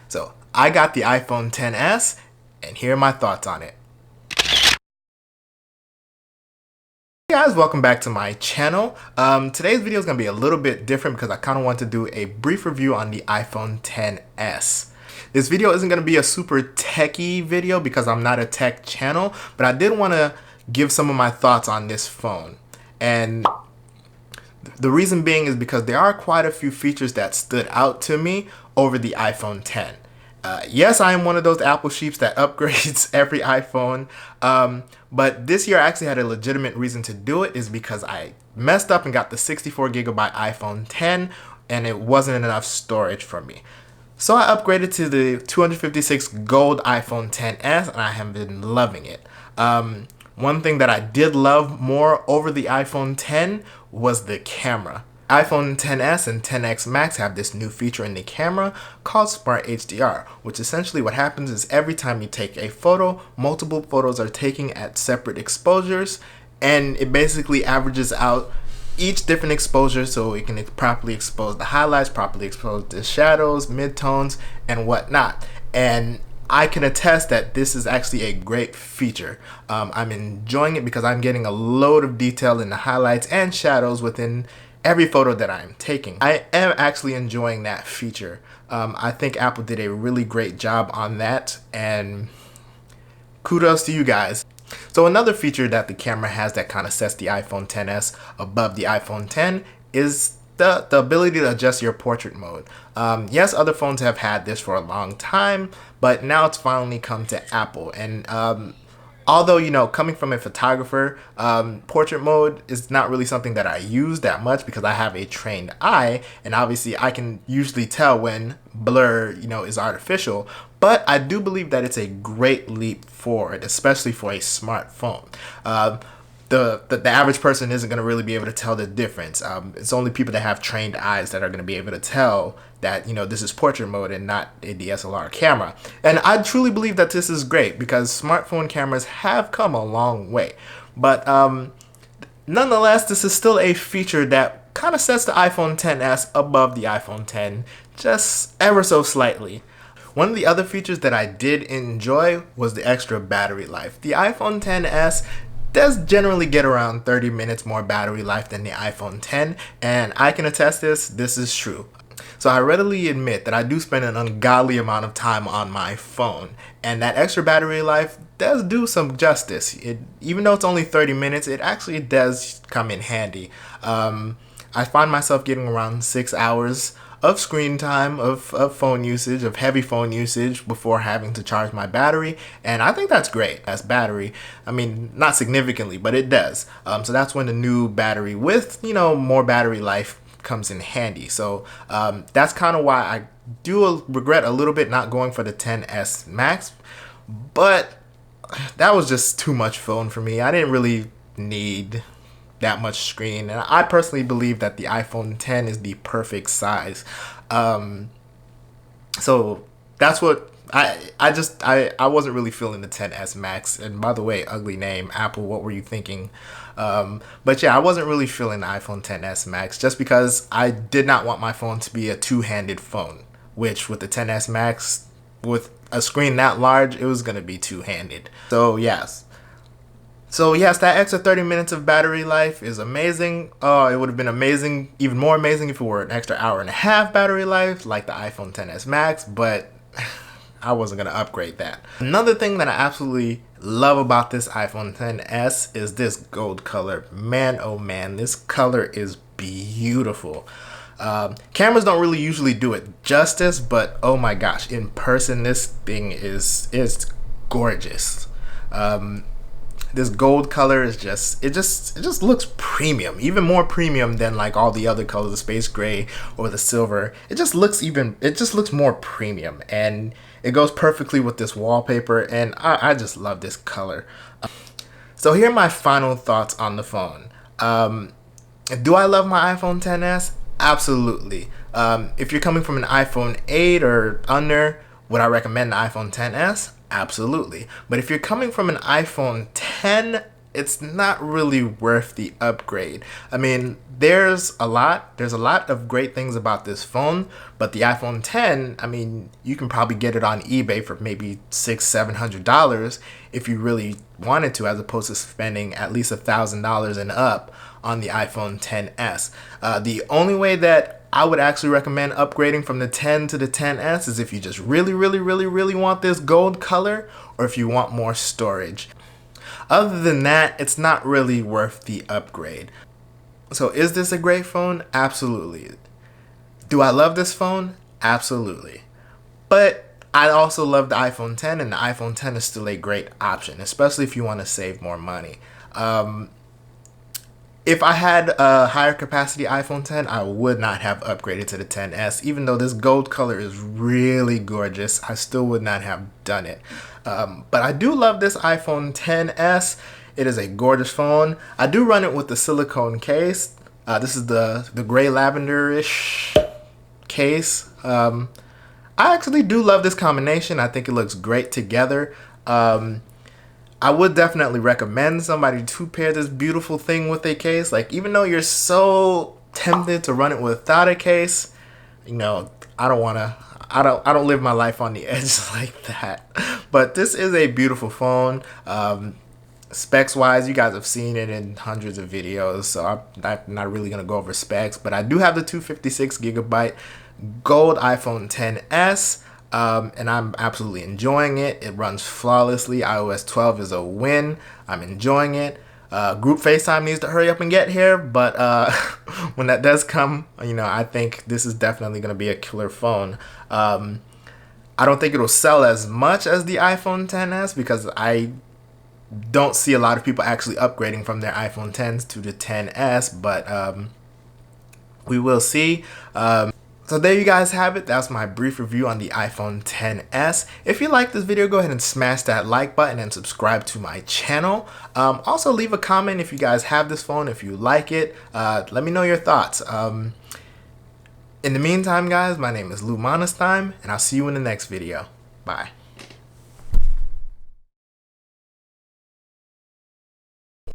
So I got the iPhone XS, and here are my thoughts on it. Hey guys, welcome back to my channel. Today's video is going to be a little bit different because I kind of want to do a brief review on the iPhone XS. This video isn't going to be a super techy video because I'm not a tech channel, but I did want to give some of my thoughts on this phone. And the reason being is because there are quite a few features that stood out to me over the iPhone X. Yes, I am one of those Apple sheeps that upgrades every iPhone, but this year I actually had a legitimate reason to do it, is because I messed up and got the 64GB iPhone X and it wasn't enough storage for me. So I upgraded to the 256 Gold iPhone XS and I have been loving it. One thing that I did love more over the iPhone X was the camera. iPhone XS and XS Max have this new feature in the camera called Smart HDR, which essentially what happens is every time you take a photo, multiple photos are taken at separate exposures, and it basically averages out each different exposure so it can properly expose the highlights, properly expose the shadows, midtones, and whatnot. And I can attest that this is actually a great feature. I'm enjoying it because I'm getting a load of detail in the highlights and shadows within every photo that I'm taking. I am actually enjoying that feature. I think Apple did a really great job on that, and kudos to you guys. So another feature that the camera has that kind of sets the iPhone XS above the iPhone X is the ability to adjust your portrait mode. Yes, other phones have had this for a long time, but now it's finally come to Apple. And although, you know, coming from a photographer, portrait mode is not really something that I use that much because I have a trained eye, and obviously I can usually tell when blur, you know, is artificial. But I do believe that it's a great leap forward, especially for a smartphone. The average person isn't going to really be able to tell the difference. It's only people that have trained eyes that are going to be able to tell that, you know, this is portrait mode and not a DSLR camera. And I truly believe that this is great because smartphone cameras have come a long way. But nonetheless, this is still a feature that kind of sets the iPhone XS above the iPhone X just ever so slightly. One of the other features that I did enjoy was the extra battery life. The iPhone XS does generally get around 30 minutes more battery life than the iPhone X, and I can attest this is true. So I readily admit that I do spend an ungodly amount of time on my phone, and that extra battery life does do some justice. Even though it's only 30 minutes, it actually does come in handy. I find myself getting around 6 hours of screen time, of phone usage, of heavy phone usage before having to charge my battery, and I think that's great. That's battery. I mean, not significantly, but it does. So that's when the new battery with, you know, more battery life comes in handy. So that's kind of why I do regret a little bit not going for the XS Max, but that was just too much phone for me. I didn't really need that much screen, and I personally believe that the iPhone X is the perfect size. So that's what I wasn't really feeling the XS Max. And by the way, ugly name, Apple, what were you thinking? But yeah, I wasn't really feeling the iPhone XS Max just because I did not want my phone to be a two-handed phone, which with the XS Max, with a screen that large, it was gonna be two-handed. So yes, that extra 30 minutes of battery life is amazing. Oh, it would have been amazing, even more amazing if it were an extra hour and a half battery life like the iPhone XS Max, but I wasn't going to upgrade that. Another thing that I absolutely love about this iPhone XS is this gold color. Man, oh man, this color is beautiful. Cameras don't really usually do it justice, but oh my gosh, in person, this thing is gorgeous. This gold color is it just looks premium, even more premium than like all the other colors, the space gray or the silver. It just looks more premium, and it goes perfectly with this wallpaper, and I just love this color. So here are my final thoughts on the phone. Do I love my iPhone XS? Absolutely. If you're coming from an iPhone 8 or under, would I recommend the iPhone XS? Absolutely. But if you're coming from an iPhone X, it's not really worth the upgrade. I mean, there's a lot of great things about this phone, but the iPhone 10, I mean, you can probably get it on eBay for maybe $600-700 if you really wanted to, as opposed to spending at least $1,000 and up on the iPhone 10s. The only way that I would actually recommend upgrading from the 10 to the 10s is if you just really want this gold color, or if you want more storage. Other than that, it's not really worth the upgrade. So is this a great phone? Absolutely. Do I love this phone? Absolutely. But I also love the iPhone 10, and the iPhone 10 is still a great option, especially if you want to save more money. If I had a higher capacity iPhone 10, I would not have upgraded to the 10s. Even though this gold color is really gorgeous, I still would not have done it. But I do love this iPhone 10s. It is a gorgeous phone. I do run it with the silicone case. This is the gray lavender-ish case. I actually do love this combination. I think it looks great together. I would definitely recommend somebody to pair this beautiful thing with a case. Like, even though you're so tempted to run it without a case, you know, I don't live my life on the edge like that. But this is a beautiful phone. Specs wise, you guys have seen it in hundreds of videos, so I'm not really gonna go over specs, but I do have the 256GB gold iPhone 10s. And I'm absolutely enjoying it. It runs flawlessly. iOS 12 is a win. I'm enjoying it. Group FaceTime needs to hurry up and get here, but when that does come, you know, I think this is definitely going to be a killer phone. I don't think it'll sell as much as the iPhone 10s because I don't see a lot of people actually upgrading from their iPhone 10s to the 10s, but we will see. So there you guys have it. That's my brief review on the iPhone 10s. If you like this video, go ahead and smash that like button and subscribe to my channel. Also leave a comment if you guys have this phone, if you like it. Let me know your thoughts. In the meantime, guys, my name is Lou Monestein, and I'll see you in the next video. Bye.